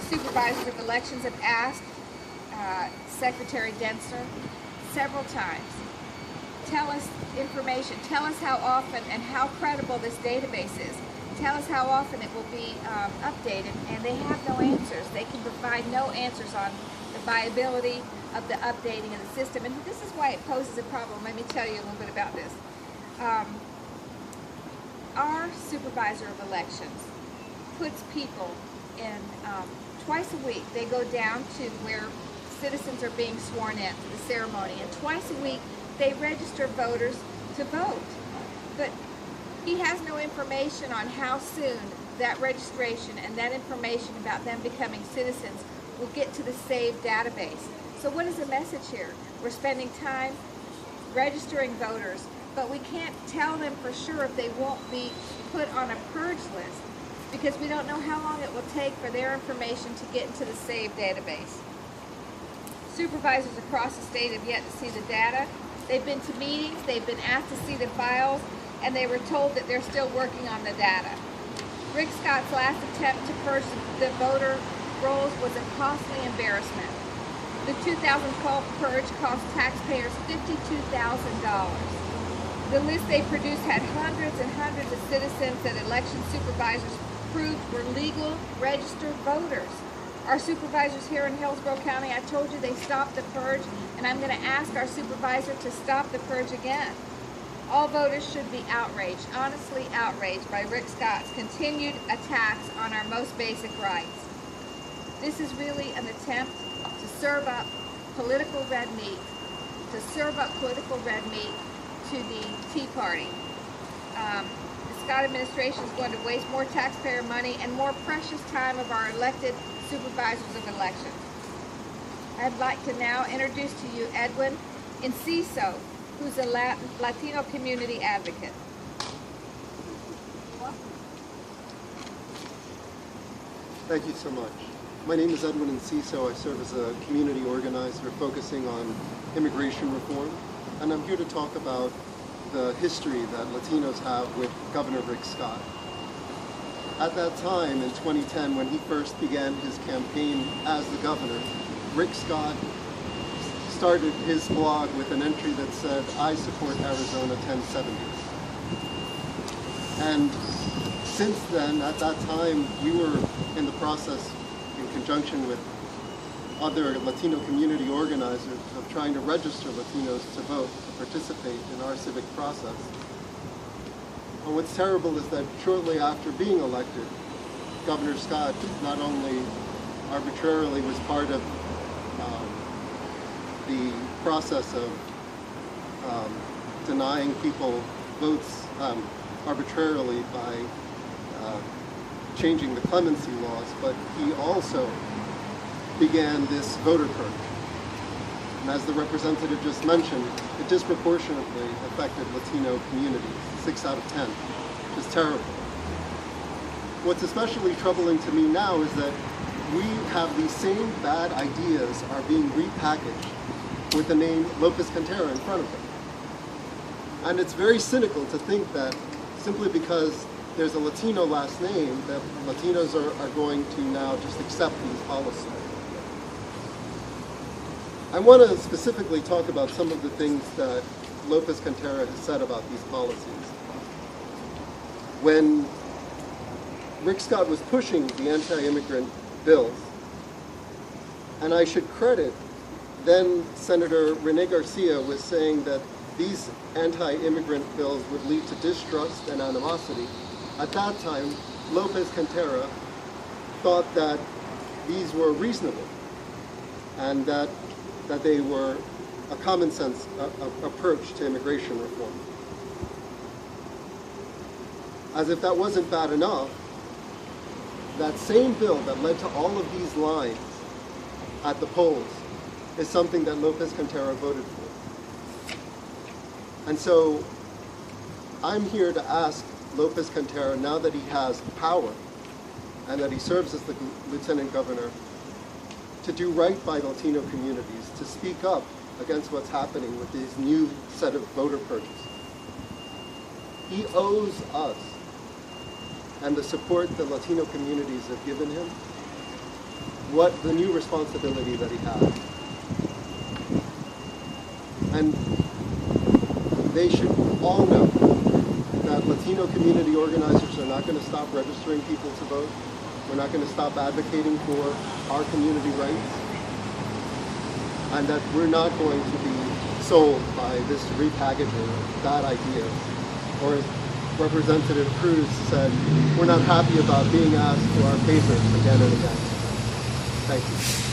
supervisors of elections have asked Secretary Densler several times, tell us information, tell us how often and how credible this database is, tell us how often it will be updated, and they have no answers. They can provide no answers on the viability of the updating of the system, and this is why it poses a problem. Let me tell you a little bit about this. Our supervisor of elections puts people in, twice a week, they go down to where citizens are being sworn in to the ceremony, and twice a week they register voters to vote. But he has no information on how soon that registration and that information about them becoming citizens will get to the saved database. So what is the message here? We're spending time registering voters, but we can't tell them for sure if they won't be put on a purge list because we don't know how long it will take for their information to get into the saved database. Supervisors across the state have yet to see the data. They've been to meetings, they've been asked to see the files, and they were told that they're still working on the data. Rick Scott's last attempt to purge the voter rolls was a costly embarrassment. The 2012 purge cost taxpayers $52,000. The list they produced had hundreds and hundreds of citizens that election supervisors proved were legal, registered voters. Our supervisors here in Hillsborough County, I told you they stopped the purge, and I'm going to ask our supervisor to stop the purge again. All voters should be outraged, honestly outraged, by Rick Scott's continued attacks on our most basic rights. This is really an attempt to serve up political red meat, to the Tea Party. The Scott administration is going to waste more taxpayer money and more precious time of our elected supervisors of elections. I'd like to now introduce to you Edwin Enciso, who's a Latino community advocate. Thank you so much. My name is Edwin Enciso. I serve as a community organizer focusing on immigration reform, and I'm here to talk about the history that Latinos have with Governor Rick Scott. At that time, in 2010, when he first began his campaign as the governor, Rick Scott started his blog with an entry that said, "I support Arizona 1070." And since then, at that time, we were in the process, in conjunction with other Latino community organizers, of trying to register Latinos to vote, to participate in our civic process. And what's terrible is that shortly after being elected, Governor Scott not only arbitrarily was part of the process of denying people votes arbitrarily by changing the clemency laws, but he also began this voter purge. And as the representative just mentioned, it disproportionately affected Latino communities, 6 out of 10, which is terrible. What's especially troubling to me now is that we have these same bad ideas are being repackaged with the name Lopez Cantera in front of them. And it's very cynical to think that simply because there's a Latino last name, that Latinos are going to now just accept these policies. I want to specifically talk about some of the things that Lopez Cantera has said about these policies. When Rick Scott was pushing the anti-immigrant bills, and I should credit then Senator Rene Garcia was saying that these anti-immigrant bills would lead to distrust and animosity. At that time, Lopez Cantera thought that these were reasonable and that they were a common sense approach to immigration reform. As if that wasn't bad enough, that same bill that led to all of these lines at the polls is something that Lopez Cantera voted for. And so I'm here to ask Lopez Cantera, now that he has power and that he serves as the lieutenant governor, to do right by Latino communities, to speak up against what's happening with these new set of voter purges. He owes us and the support that Latino communities have given him what the new responsibility that he has. And they should all know that Latino community organizers are not going to stop registering people to vote. We're not going to stop advocating for our community rights. And that we're not going to be sold by this repackaging of bad ideas. Or as Representative Cruz said, we're not happy about being asked for our papers again and again. Thank you.